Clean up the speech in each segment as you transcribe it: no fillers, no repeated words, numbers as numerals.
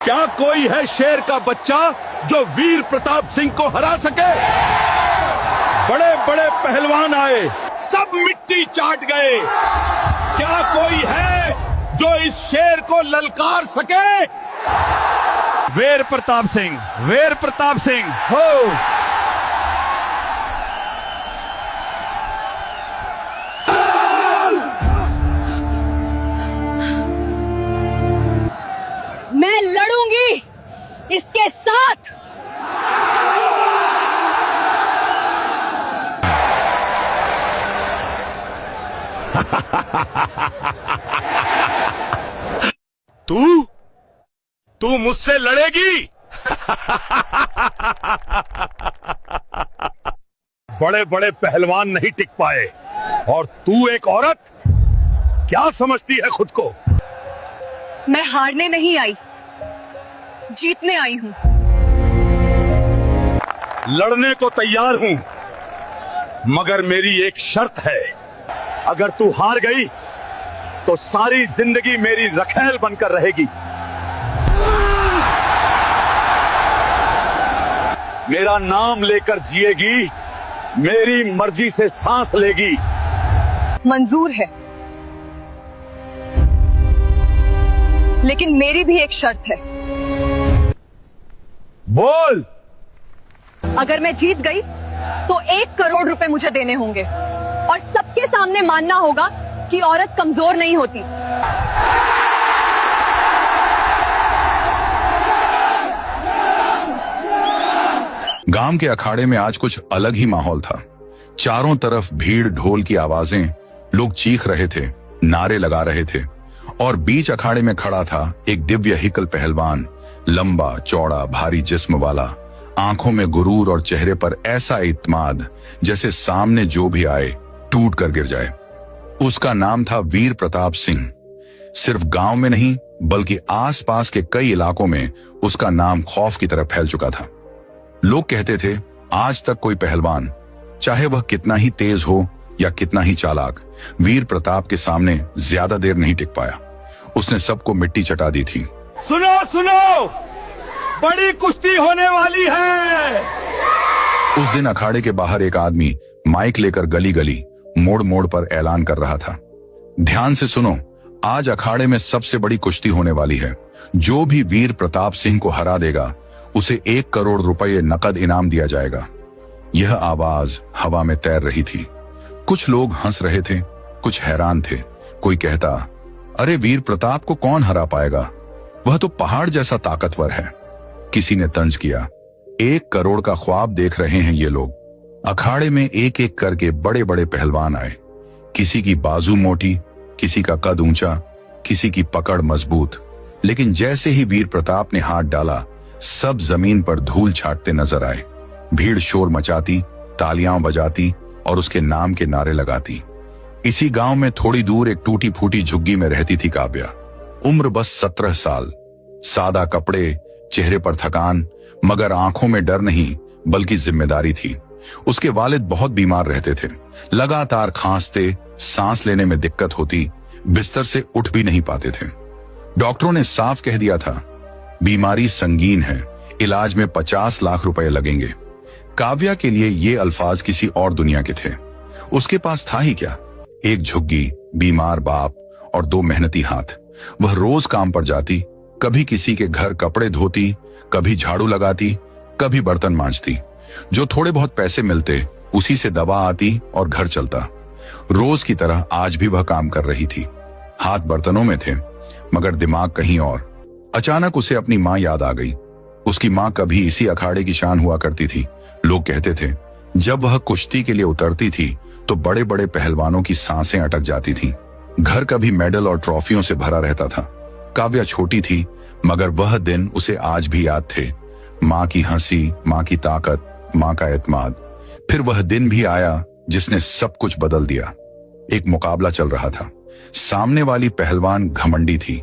क्या कोई है शेर का बच्चा जो वीर प्रताप सिंह को हरा सके? बड़े बड़े पहलवान आए, सब मिट्टी चाट गए। क्या कोई है जो इस शेर को ललकार सके? वीर प्रताप सिंह, वीर प्रताप सिंह हो। मैं लड़ूंगी इसके साथ। तू मुझसे लड़ेगी? बड़े बड़े पहलवान नहीं टिक पाए और तू एक औरत, क्या समझती है खुद को? मैं हारने नहीं आई, जीतने आई हूं। लड़ने को तैयार हूं, मगर मेरी एक शर्त है। अगर तू हार गई तो सारी जिंदगी मेरी रखेल बनकर रहेगी। मेरा नाम लेकर जिएगी, मेरी मर्जी से सांस लेगी। मंजूर है, लेकिन मेरी भी एक शर्त है। बोल। अगर मैं जीत गई तो 1 करोड़ रुपए मुझे देने होंगे और सबके सामने मानना होगा कि औरत कमजोर नहीं होती। गांव के अखाड़े में आज कुछ अलग ही माहौल था। चारों तरफ भीड़, ढोल की आवाजें, लोग चीख रहे थे, नारे लगा रहे थे और बीच अखाड़े में खड़ा था एक दिव्य हिकल पहलवान, लंबा चौड़ा भारी जिस्म वाला, आंखों में गुरूर और चेहरे पर ऐसा इत्माद जैसे सामने जो भी आए टूट कर गिर जाए। उसका नाम था वीर प्रताप सिंह। सिर्फ गांव में नहीं बल्कि आसपास के कई इलाकों में उसका नाम खौफ की तरह फैल चुका था। लोग कहते थे आज तक कोई पहलवान, चाहे वह कितना ही तेज हो या कितना ही चालाक, वीर प्रताप के सामने ज्यादा देर नहीं टिक पाया। उसने सबको मिट्टी चटा दी थी। सुनो सुनो, बड़ी कुश्ती होने वाली है। उस दिन अखाड़े के बाहर एक आदमी माइक लेकर गली गली, मोड़ मोड़ पर ऐलान कर रहा था, ध्यान से सुनो, आज अखाड़े में सबसे बड़ी कुश्ती होने वाली है। जो भी वीर प्रताप सिंह को हरा देगा उसे 1 करोड़ रुपए नकद इनाम दिया जाएगा। यह आवाज हवा में तैर रही थी। कुछ लोग हंस रहे थे, कुछ हैरान थे। कोई कहता, अरे वीर प्रताप को कौन हरा पाएगा, वह तो पहाड़ जैसा ताकतवर है। किसी ने तंज किया, 1 करोड़ का ख्वाब देख रहे हैं ये लोग। अखाड़े में एक एक करके बड़े बड़े पहलवान आए। किसी की बाजू मोटी, किसी का कद ऊंचा, किसी की पकड़ मजबूत। लेकिन जैसे ही वीर प्रताप ने हाथ डाला, सब जमीन पर धूल छाटते नजर आए। भीड़ शोर मचाती, तालियां बजाती और उसके नाम के नारे लगाती। इसी गांव में थोड़ी दूर एक टूटी फूटी झुग्गी में रहती थी काव्या। उम्र बस 17 साल, सादा कपड़े, चेहरे पर थकान, मगर आंखों में डर नहीं बल्कि जिम्मेदारी थी। उसके वालिद बहुत बीमार रहते थे, लगातार खांसते, सांस लेने में दिक्कत होती, बिस्तर से उठ भी नहीं पाते थे। डॉक्टरों ने साफ कह दिया था, बीमारी संगीन है, इलाज में 50 लाख रुपए लगेंगे। काव्या के लिए ये अल्फाज किसी और दुनिया के थे। उसके पास था ही क्या, एक झुग्गी, बीमार बाप और 2 मेहनती हाथ। वह रोज काम पर जाती, कभी किसी के घर कपड़े धोती, कभी झाड़ू लगाती, कभी बर्तन मांजती। जो थोड़े बहुत पैसे मिलते उसी से दवा आती और घर चलता। रोज की तरह आज भी वह काम कर रही थी। हाथ बर्तनों में थे मगर दिमाग कहीं और। अचानक उसे अपनी माँ याद आ गई। उसकी माँ कभी इसी अखाड़े की शान हुआ करती थी। लोग कहते थे जब वह कुश्ती के लिए उतरती थी तो बड़े बड़े पहलवानों की सांसें अटक जाती थीं। घर कभी मेडल और ट्रॉफियों से भरा रहता था। काव्या छोटी थी मगर वह दिन उसे आज भी याद थे। माँ की हंसी, माँ की ताकत, माँ का एतमाद। फिर वह दिन भी आया जिसने सब कुछ बदल दिया। एक मुकाबला चल रहा था। सामने वाली पहलवान घमंडी थी।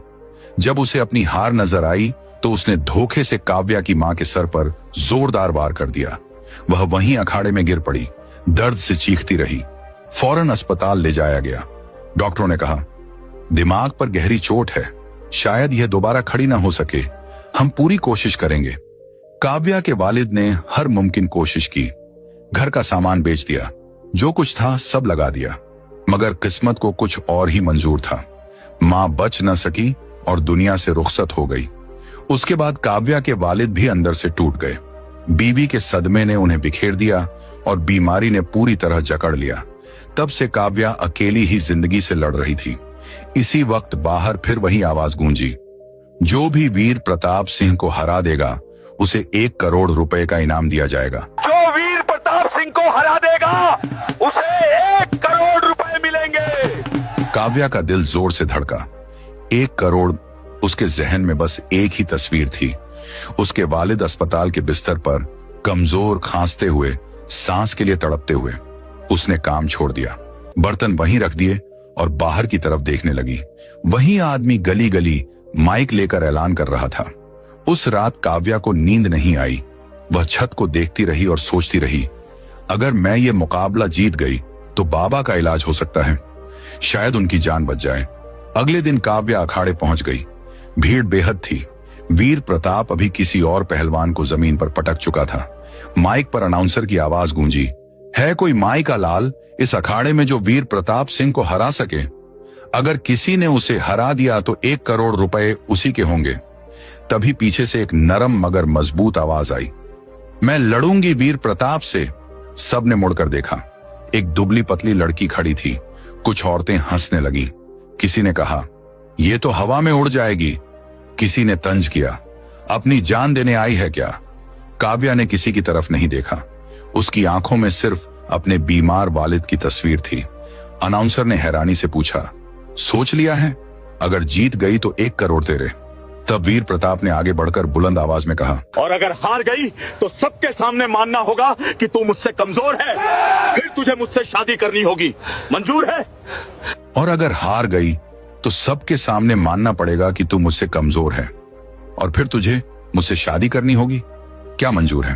जब उसे अपनी हार नजर आई तो उसने धोखे से काव्या की मां के सर पर जोरदार वार कर दिया। वह वहीं अखाड़े में गिर पड़ी, दर्द से चीखती रही। फौरन अस्पताल ले जाया गया। डॉक्टरों ने कहा, दिमाग पर गहरी चोट है, शायद यह दोबारा खड़ी ना हो सके। हम पूरी कोशिश करेंगे। काव्या के वालिद ने हर मुमकिन कोशिश की, घर का सामान बेच दिया, जो कुछ था सब लगा दिया, मगर किस्मत को कुछ और ही मंजूर था। मां बच न सकी और दुनिया से रुखसत हो गई। उसके बाद काव्या के वालिद भी अंदर से टूट गए। बीवी के सदमे ने उन्हें बिखेर दिया और बीमारी ने पूरी तरह जकड़ लिया। तब से काव्या अकेली ही जिंदगी से लड़ रही थी। इसी वक्त बाहर फिर वही आवाज गूंजी, जो भी वीर प्रताप सिंह को हरा देगा उसे 1 करोड़ रुपए का इनाम दिया जाएगा। जो वीर प्रताप सिंह को हरा देगा उसे 1 करोड़ रुपए मिलेंगे। काव्या का दिल जोर से धड़का। 1 करोड़। उसके जहन में बस एक ही तस्वीर थी, उसके वालिद अस्पताल के बिस्तर पर कमजोर, खांसते हुए, सांस के लिए तड़पते हुए। उसने काम छोड़ दिया, बर्तन वहीं रख दिए और बाहर की तरफ देखने लगी। वही आदमी गली गली माइक लेकर ऐलान कर रहा था। उस रात काव्या को नींद नहीं आई। वह छत को देखती रही और सोचती रही, अगर मैं ये मुकाबला जीत गई तो बाबा का इलाज हो सकता है, शायद उनकी जान बच जाए। अगले दिन काव्या अखाड़े पहुंच गई। भीड़ बेहद थी। वीर प्रताप अभी किसी और पहलवान को जमीन पर पटक चुका था। माइक पर अनाउंसर की आवाज गूंजी, है कोई माई का लाल इस अखाड़े में जो वीर प्रताप सिंह को हरा सके? अगर किसी ने उसे हरा दिया तो 1 करोड़ रुपए उसी के होंगे। तभी पीछे से एक नरम मगर मजबूत आवाज आई, मैं लड़ूंगी वीर प्रताप से। सबने मुड़कर देखा। एक दुबली पतली लड़की खड़ी थी। कुछ औरतें हंसने लगी। किसी ने कहा, ये तो हवा में उड़ जाएगी। किसी ने तंज किया, अपनी जान देने आई है क्या? काव्या ने किसी की तरफ नहीं देखा। उसकी आंखों में सिर्फ अपने बीमार वालिद की तस्वीर थी। अनाउंसर ने हैरानी से पूछा, सोच लिया है? अगर जीत गई तो 1 करोड़ तेरे। तब वीर प्रताप ने आगे बढ़कर बुलंद आवाज में कहा, और अगर हार गई तो सबके सामने मानना होगा कि तू मुझसे कमजोर है, फिर तुझे मुझसे शादी करनी होगी। मंजूर है? और अगर हार गई तो सबके सामने मानना पड़ेगा कि तू मुझसे कमजोर है और फिर तुझे मुझसे शादी करनी होगी। क्या मंजूर है?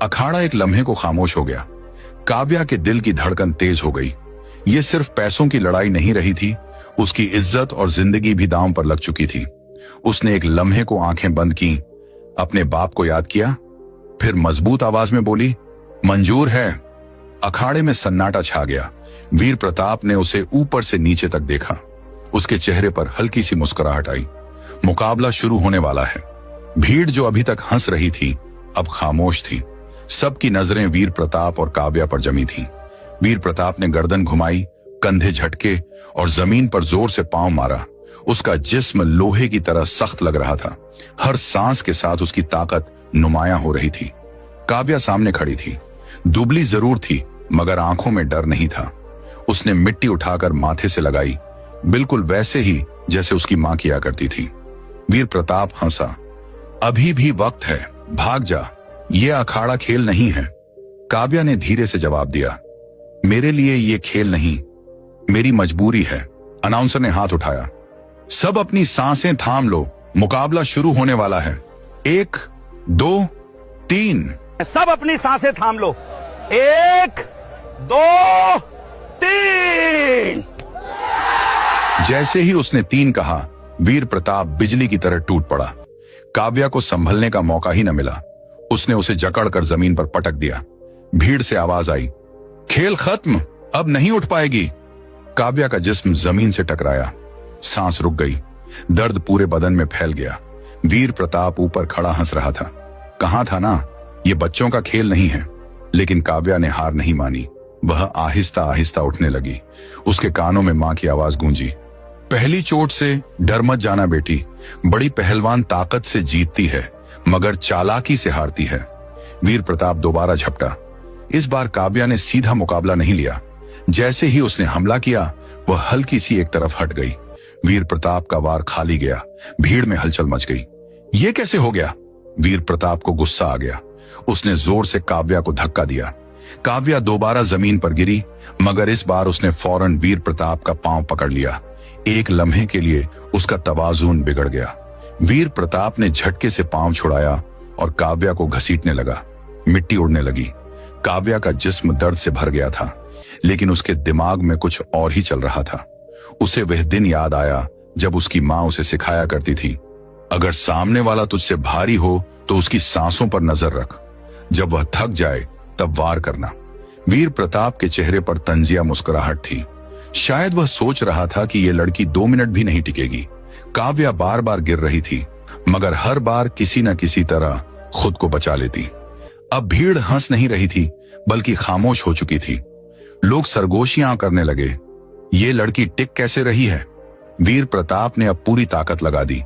अखाड़ा एक लम्हे को खामोश हो गया। काव्या के दिल की धड़कन तेज हो गई। ये सिर्फ पैसों की लड़ाई नहीं रही थी, उसकी इज्जत और जिंदगी भी दांव पर लग चुकी थी। उसने एक लम्हे को आंखें बंद की, अपने बाप को याद किया, फिर मजबूत आवाज में बोली, मंजूर है। अखाड़े में सन्नाटा छा गया। वीर प्रताप ने उसे ऊपर से नीचे तक देखा। उसके चेहरे पर हल्की सी मुस्कुराहट आई। मुकाबला शुरू होने वाला है। भीड़ जो अभी तक हंस रही थी अब खामोश थी। सबकी नजरें वीर प्रताप और काव्या पर जमी थीं। वीर प्रताप ने गर्दन घुमाई, कंधे झटके और जमीन पर जोर से पांव मारा। उसका जिस्म लोहे की तरह सख्त लग रहा था। हर सांस के साथ उसकी ताकत नुमायां हो रही थी। काव्या सामने खड़ी थी। दुबली जरूर थी मगर आंखों में डर नहीं था। उसने मिट्टी उठाकर माथे से लगाई, बिल्कुल वैसे ही जैसे उसकी मां किया करती थी। वीर प्रताप हंसा, अभी भी वक्त है, भाग जा, ये अखाड़ा खेल नहीं है। काव्या ने धीरे से जवाब दिया, मेरे लिए ये खेल नहीं, मेरी मजबूरी है। अनाउंसर ने हाथ उठाया, सब अपनी सांसें थाम लो, मुकाबला शुरू होने वाला है। 1 2 3। सब अपनी सांसें थाम लो। 1 2 3। जैसे ही उसने 3 कहा, वीर प्रताप बिजली की तरह टूट पड़ा। काव्या को संभलने का मौका ही न मिला। उसने उसे जकड़कर जमीन पर पटक दिया। भीड़ से आवाज आई, खेल खत्म, अब नहीं उठ पाएगी। काव्या का जिस्म जमीन से टकराया। सांस रुक गई। दर्द पूरे बदन में फैल गया। वीर प्रताप ऊपर खड़ा हंस रहा था। कहा था ना, ये बच्चों का खेल नहीं है। लेकिन काव्या ने हार नहीं मानी। वह आहिस्ता आहिस्ता उठने लगी। उसके कानों में मां की आवाज गूंजी, पहली चोट से डर मत जाना बेटी, बड़ी पहलवान ताकत से जीतती है मगर चालाकी से हारती है। वीर प्रताप दोबारा झपटा। इस बार काव्या ने सीधा मुकाबला नहीं लिया। जैसे ही उसने हमला किया, वह हल्की सी एक तरफ हट गई। वीर प्रताप का वार खाली गया। भीड़ में हलचल मच गई। यह कैसे हो गया? वीर प्रताप को गुस्सा आ गया। उसने जोर से काव्या को धक्का दिया। काव्या दोबारा जमीन पर गिरी, मगर इस बार उसने फौरन वीर प्रताप का पांव पकड़ लिया। एक लम्हे के लिए उसका तवाज़ुन बिगड़ गया। वीर प्रताप ने झटके से पांव छुड़ाया और काव्या को घसीटने लगा। मिट्टी उड़ने लगी। काव्या का जिस्म दर्द से भर गया था, लेकिन उसके दिमाग में कुछ और ही चल रहा था। उसे वह दिन याद आया जब उसकी मां उसे सिखाया करती थी, अगर सामने वाला तुझसे भारी हो तो उसकी सांसों पर नजर रख, जब वह थक जाए तब वार करना। वीर प्रताप के चेहरे पर तंजिया मुस्कुराहट थी। शायद वह सोच रहा था कि यह लड़की 2 मिनट भी नहीं टिकेगी। काव्या बार बार गिर रही थी, मगर हर बार किसी न किसी तरह खुद को बचा लेती। अब भीड़ हंस नहीं रही थी, बल्कि खामोश हो चुकी थी। लोग सरगोशियां करने लगे, ये लड़की टिक कैसे रही है। वीर प्रताप ने अब पूरी ताकत लगा दी।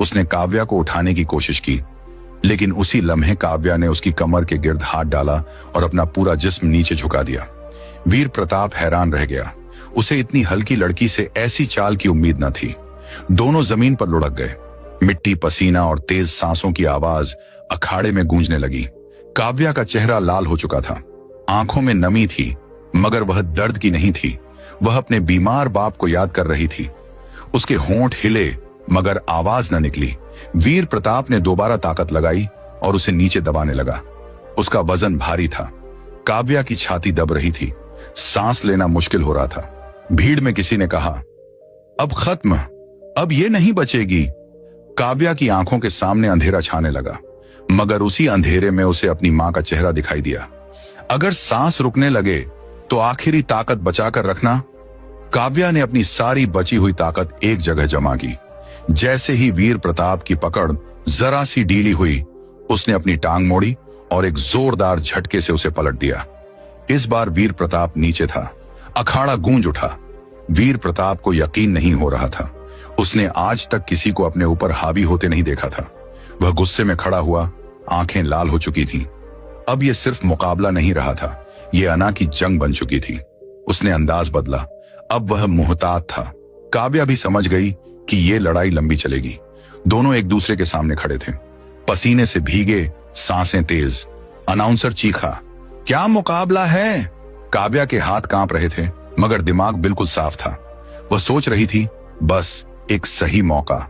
उसने काव्या को उठाने की कोशिश की, लेकिन उसी लम्हे काव्या ने उसकी कमर के गिर्द हाथ डाला और अपना पूरा जिस्म नीचे झुका दिया। वीर प्रताप हैरान रह गया। उसे इतनी हल्की लड़की से ऐसी चाल की उम्मीद न थी। दोनों जमीन पर लुढ़क गए। मिट्टी, पसीना और तेज सांसों की आवाज अखाड़े में गूंजने लगी। काव्या का चेहरा लाल हो चुका था, आंखों में नमी थी, मगर वह दर्द की नहीं थी। वह अपने बीमार बाप को याद कर रही थी। उसके होंठ हिले, मगर आवाज न निकली। वीर प्रताप ने दोबारा ताकत लगाई और उसे नीचे दबाने लगा। उसका वजन भारी था। काव्या की छाती दब रही थी, सांस लेना मुश्किल हो रहा था। भीड़ में किसी ने कहा, अब खत्म, अब ये नहीं बचेगी। काव्या की आंखों के सामने अंधेरा छाने लगा, मगर उसी अंधेरे में उसे अपनी मां का चेहरा दिखाई दिया। अगर सांस रुकने लगे तो आखिरी ताकत बचाकर रखना। काव्या ने अपनी सारी बची हुई ताकत एक जगह जमा की। जैसे ही वीर प्रताप की पकड़ जरा सी ढीली हुई, उसने अपनी टांग मोड़ी और एक जोरदार झटके से उसे पलट दिया। इस बार वीर प्रताप नीचे था। अखाड़ा गूंज उठा। वीर प्रताप को यकीन नहीं हो रहा था। उसने आज तक किसी को अपने ऊपर हावी होते नहीं देखा था। वह गुस्से में खड़ा हुआ, आंखें लाल हो चुकी थीं। अब यह सिर्फ मुकाबला नहीं रहा था, यह अना की जंग बन चुकी थी। उसने अंदाज बदला। अब वह मुहतात था। काव्या भी समझ गई कि यह लड़ाई लंबी चलेगी। दोनों एक दूसरे के सामने खड़े थे, पसीने से भीगे, सांसें तेज। अनाउंसर चीखा, क्या मुकाबला है। काव्या के हाथ कांप रहे थे, मगर दिमाग बिल्कुल साफ था। वह सोच रही थी, बस एक सही मौका।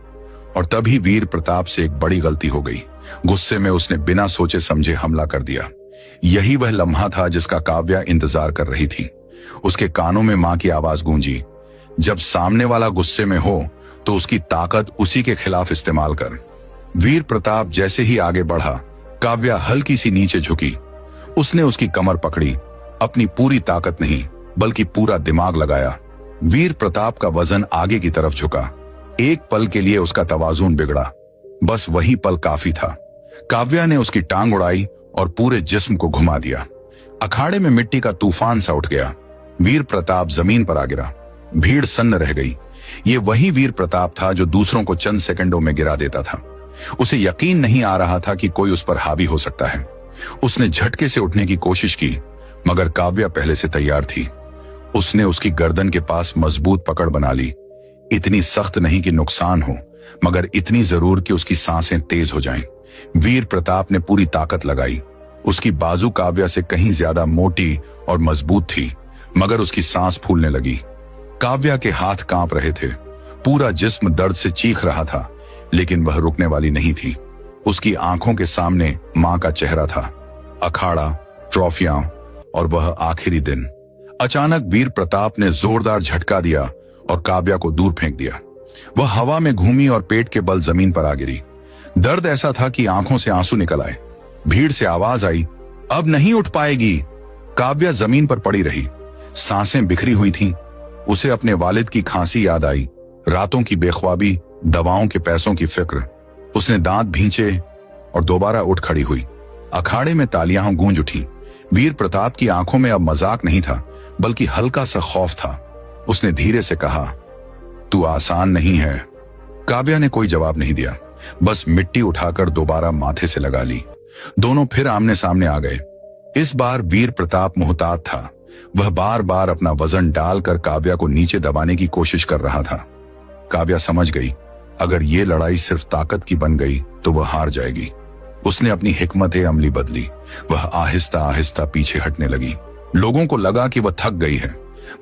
और तभी वीर प्रताप से एक बड़ी गलती हो गई। गुस्से में उसने बिना सोचे समझे हमला कर दिया। यही वह लम्हा था जिसका काव्या इंतजार कर रही थी। उसके कानों में मां की आवाज गूंजी, जब सामने वाला गुस्से में हो तो उसकी ताकत उसी के खिलाफ इस्तेमाल कर। वीर प्रताप जैसे ही आगे बढ़ा, काव्या हल्की सी नीचे झुकी। उसने उसकी कमर पकड़ी। अपनी पूरी ताकत नहीं, बल्कि पूरा दिमाग लगाया। वीर प्रताप का वजन आगे की तरफ झुका। एक पल के लिए उसका तवाजुन बिगड़ा। बस वही पल काफी था। काव्या ने उसकी टांग उड़ाई और पूरे जिस्म को घुमा दिया। अखाड़े में मिट्टी का तूफान सा उठ गया। वीर प्रताप जमीन पर आ गिरा। भीड़ सन्न रह गई। ये वही वीर प्रताप था जो दूसरों को चंद सेकंडों में गिरा देता था। उसे यकीन नहीं आ रहा था कि कोई उस पर हावी हो सकता है। उसने झटके से उठने की कोशिश की, मगर काव्या पहले से तैयार थी। उसने उसकी गर्दन के पास मजबूत पकड़ बना ली। इतनी सख्त नहीं कि नुकसान हो, मगर इतनी जरूर कि उसकी सांसें तेज हो जाएं। वीर प्रताप ने पूरी ताकत लगाई। उसकी बाजू काव्या से कहीं ज्यादा मोटी और मजबूत थी, मगर उसकी सांस फूलने लगी। काव्या के हाथ कांप रहे थे। पूरा जिस्म दर्द से चीख रहा था, लेकिन वह रुकने वाली नहीं थी। उसकी आंखों के सामने मां का चेहरा था, अखाड़ा, ट्रॉफियां और वह आखिरी दिन। अचानक वीर प्रताप ने जोरदार झटका दिया और काव्या को दूर फेंक दिया। वह हवा में घूमी और पेट के बल जमीन पर आ गिरी। दर्द ऐसा था कि आंखों से आंसू निकल आए। भीड़ से आवाज आई, अब नहीं उठ पाएगी। काव्या जमीन पर पड़ी रही। सांसें बिखरी हुई थीं। उसे अपने वालिद की खांसी याद आई, रातों की बेख्वाबी, दवाओं के पैसों की फिक्र। उसने दांत भींचे और दोबारा उठ खड़ी हुई। अखाड़े में तालियां गूंज उठी। वीर प्रताप की आंखों में अब मजाक नहीं था, बल्कि हल्का सा खौफ था। उसने धीरे से कहा, तू आसान नहीं है। काव्या ने कोई जवाब नहीं दिया, बस मिट्टी उठाकर दोबारा माथे से लगा ली। दोनों फिर आमने सामने आ गए। इस बार वीर प्रताप मुहतात था। वह बार बार अपना वजन डालकर काव्या को नीचे दबाने की कोशिश कर रहा था। काव्या समझ गई, अगर ये लड़ाई सिर्फ ताकत की बन गई तो वह हार जाएगी। उसने अपनी हिकमत अमली बदली। वह आहिस्ता आहिस्ता पीछे हटने लगी। लोगों को लगा कि वह थक गई है,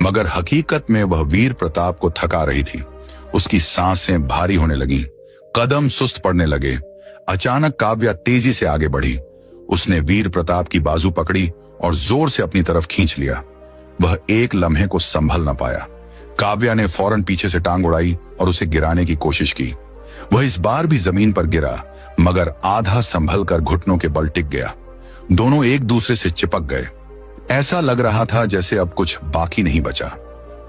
मगर हकीकत में वह वीर प्रताप को थका रही थी। उसकी सांसें भारी होने लगीं, कदम सुस्त पड़ने लगे। अचानक काव्या तेजी से आगे बढ़ी। उसने वीर प्रताप की बाजू पकड़ी और जोर से अपनी तरफ खींच लिया। वह एक लम्हे को संभल न पाया। काव्या ने फौरन पीछे से टांग उड़ाई और उसे गिराने की कोशिश की, वह इस बार भी जमीन पर गिरा, मगर आधा संभल कर घुटनों के बल टिक गया। दोनों एक दूसरे से चिपक गए। ऐसा लग रहा था जैसे अब कुछ बाकी नहीं बचा।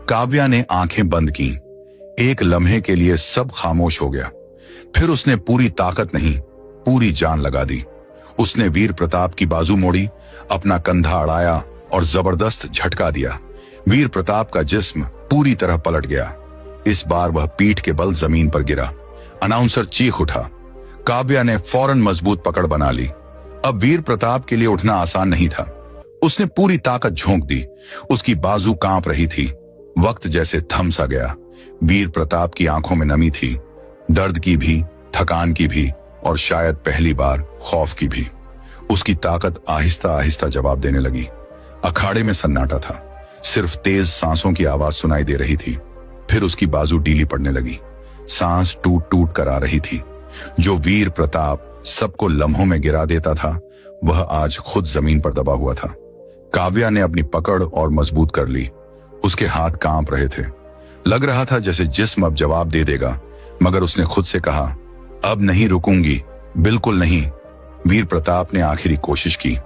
काव्या ने आंखें बंद की। एक लम्हे के लिए सब खामोश हो गया। फिर उसने पूरी ताकत नहीं, पूरी जान लगा दी। उसने वीर प्रताप की बाजू मोड़ी, अपना कंधा अड़ाया और जबरदस्त झटका दिया। वीर प्रताप का जिस्म पूरी तरह पलट गया। इस बार वह पीठ के बल जमीन पर गिरा। अनाउंसर चीख उठा। काव्या ने फौरन मजबूत पकड़ बना ली। अब वीर प्रताप के लिए उठना आसान नहीं था। उसने पूरी ताकत झोंक दी। उसकी बाजू कांप रही थी। वक्त जैसे थम सा गया। वीर प्रताप की आंखों में नमी थी, दर्द की भी, थकान की भी, और शायद पहली बार खौफ की भी। उसकी ताकत आहिस्ता आहिस्ता जवाब देने लगी। अखाड़े में सन्नाटा था। सिर्फ तेज सांसों की आवाज सुनाई दे रही थी। फिर उसकी बाजू ढीली पड़ने लगी। सांस टूट टूट कर आ रही थी। जो वीर प्रताप सबको लम्हों में गिरा देता था, वह आज खुद जमीन पर दबा हुआ था। काव्या ने अपनी पकड़ और मजबूत कर ली। उसके हाथ कांप रहे थे। लग रहा था जैसे जिस्म अब जवाब दे देगा, मगर उसने खुद से कहा, अब नहीं रुकूंगी, बिल्कुल नहीं। वीर प्रताप ने आखिरी कोशिश की।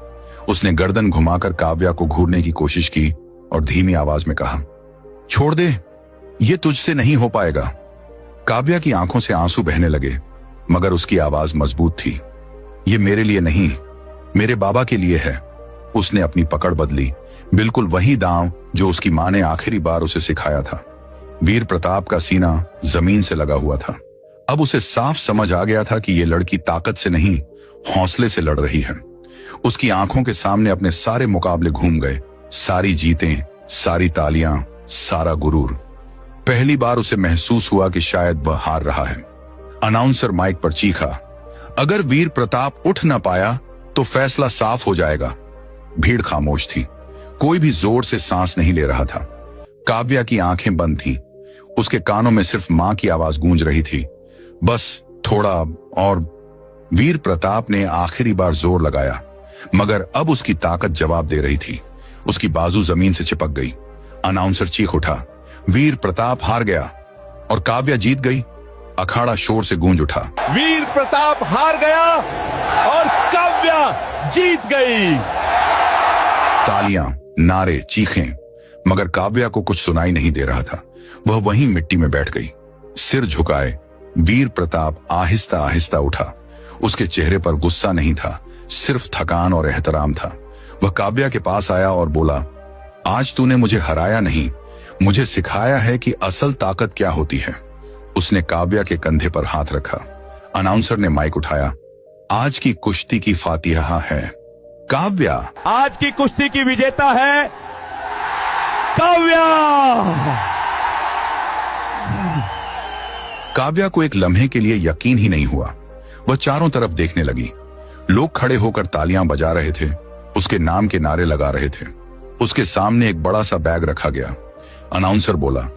उसने गर्दन घुमाकर काव्या को घूरने की कोशिश की और धीमी आवाज में कहा, छोड़ दे, ये तुझसे नहीं हो पाएगा। काव्या की आंखों से आंसू बहने लगे, मगर उसकी आवाज मजबूत थी। ये मेरे लिए नहीं, मेरे बाबा के लिए है। उसने अपनी पकड़ बदली, बिल्कुल वही दांव जो उसकी मां ने आखिरी बार उसे सिखाया था। वीर प्रताप का सीना जमीन से लगा हुआ था। अब उसे साफ समझ आ गया था कि ये लड़की ताकत से नहीं, हौसले से लड़ रही है। उसकी आंखों के सामने अपने सारे मुकाबले घूम गए, सारी जीतें, सारी तालियां, सारा गुरूर। पहली बार उसे महसूस हुआ कि शायद वह हार रहा है। अनाउंसर माइक पर चीखा, अगर वीर प्रताप उठ न पाया तो फैसला साफ हो जाएगा। भीड़ खामोश थी। कोई भी जोर से सांस नहीं ले रहा था। काव्या की आंखें बंद थीं। उसके कानों में सिर्फ मां की आवाज गूंज रही थी, बस थोड़ा और। वीर प्रताप ने आखिरी बार जोर लगाया, मगर अब उसकी ताकत जवाब दे रही थी। उसकी बाजू जमीन से चिपक गई। अनाउंसर चीख उठा, वीर प्रताप हार गया और काव्या जीत गई। अखाड़ा शोर से गूंज उठा। वीर प्रताप हार गया और काव्या जीत गई। तालियां, नारे, चीखें, मगर काव्या को कुछ सुनाई नहीं दे रहा था। वह वहीं मिट्टी में बैठ गई, सिर झुकाए। वीर प्रताप आहिस्ता आहिस्ता उठा। उसके चेहरे पर गुस्सा नहीं था, सिर्फ थकान और एहतराम था। वह काव्या के पास आया और बोला, आज तूने मुझे हराया नहीं, मुझे सिखाया है कि असल ताकत क्या होती है। उसने काव्या के कंधे पर हाथ रखा। अनाउंसर ने माइक उठाया, आज की कुश्ती की फातिहा है काव्या। आज की कुश्ती की विजेता है काव्या। काव्या को एक लम्हे के लिए यकीन ही नहीं हुआ। वह चारों तरफ देखने लगी। लोग खड़े होकर तालियां बजा रहे थे, उसके नाम के नारे लगा रहे थे। उसके सामने एक बड़ा सा बैग रखा गया। अनाउंसर बोला,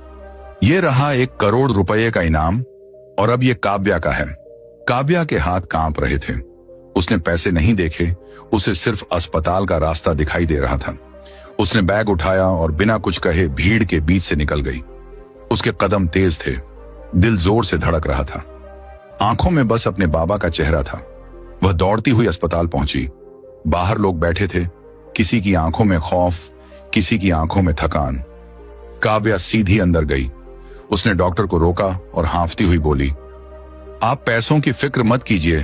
यह रहा 1 करोड़ रुपए का इनाम और अब यह काव्या का है। काव्या के हाथ कांप रहे थे। उसने पैसे नहीं देखे, उसे सिर्फ अस्पताल का रास्ता दिखाई दे रहा था। उसने बैग उठाया और बिना कुछ कहे भीड़ के बीच से निकल गई। उसके कदम तेज थे, दिल जोर से धड़क रहा था। आंखों में बस अपने बाबा का चेहरा था। वह दौड़ती हुई अस्पताल पहुंची। बाहर लोग बैठे थे, किसी की आंखों में खौफ, किसी की आंखों में थकान। काव्या सीधी अंदर गई। उसने डॉक्टर को रोका और हांफती हुई बोली, आप पैसों की फिक्र मत कीजिए,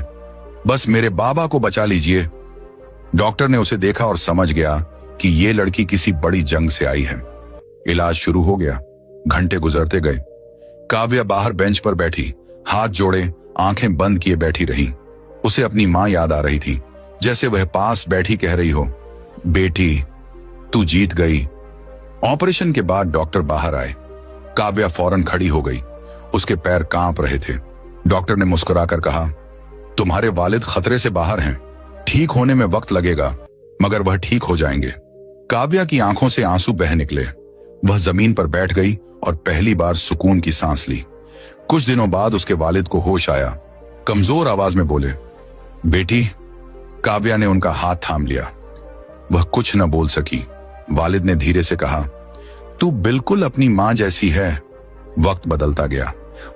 बस मेरे बाबा को बचा लीजिए। डॉक्टर ने उसे देखा और समझ गया कि ये लड़की किसी बड़ी जंग से आई है। इलाज शुरू हो गया। घंटे गुजरते गए। काव्या बाहर बेंच पर बैठी, हाथ जोड़े, आंखें बंद किए बैठी रही। उसे अपनी मां याद आ रही थी, जैसे वह पास बैठी कह रही हो, बेटी तू जीत गई। ऑपरेशन के बाद डॉक्टर बाहर आए। काव्या फौरन खड़ी हो गई। उसके पैर कांप रहे थे। डॉक्टर ने मुस्कुराकर कहा, तुम्हारे वालिद खतरे से बाहर हैं, ठीक होने में वक्त लगेगा, मगर वह ठीक हो जाएंगे। काव्या की आंखों से आंसू बह निकले। वह जमीन पर बैठ गई और पहली बार सुकून की सांस ली। कुछ दिनों बाद उसके वालिद को होश आया। कमजोर आवाज में बोले, बेटी। काव्या ने उनका हाथ थाम लिया। वह कुछ न बोल सकी। वालिद ने धीरे से कहा, तू बिल्कुल अपनी मां जैसी है। वक्त बदलता गया।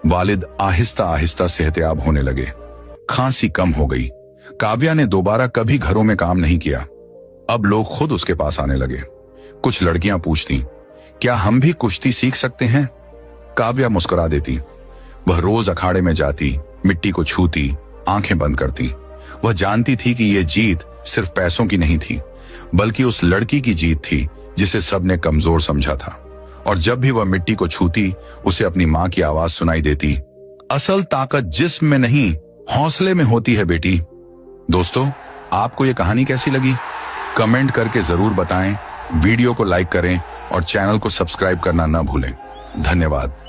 वालिद आहिस्ता आहिस्ता सेहतयाब होने लगे। खांसी कम हो गई। काव्या ने दोबारा कभी घरों में काम नहीं किया। अब लोग खुद उसके पास आने लगे। कुछ लड़कियां पूछती, क्या हम भी कुश्ती सीख सकते हैं? काव्या मुस्कुरा देती। वह रोज अखाड़े में जाती, मिट्टी को छूती, आंखें बंद करती। वह जानती थी कि यह जीत सिर्फ पैसों की नहीं थी, बल्कि उस लड़की की जीत थी जिसे सबने कमजोर समझा था। और जब भी वह मिट्टी को छूती, उसे अपनी मां की आवाज सुनाई देती, असल ताकत जिस्म में नहीं, हौसले में होती है बेटी। दोस्तों, आपको यह कहानी कैसी लगी? कमेंट करके जरूर बताएं, वीडियो को लाइक करें और चैनल को सब्सक्राइब करना न भूलें। धन्यवाद।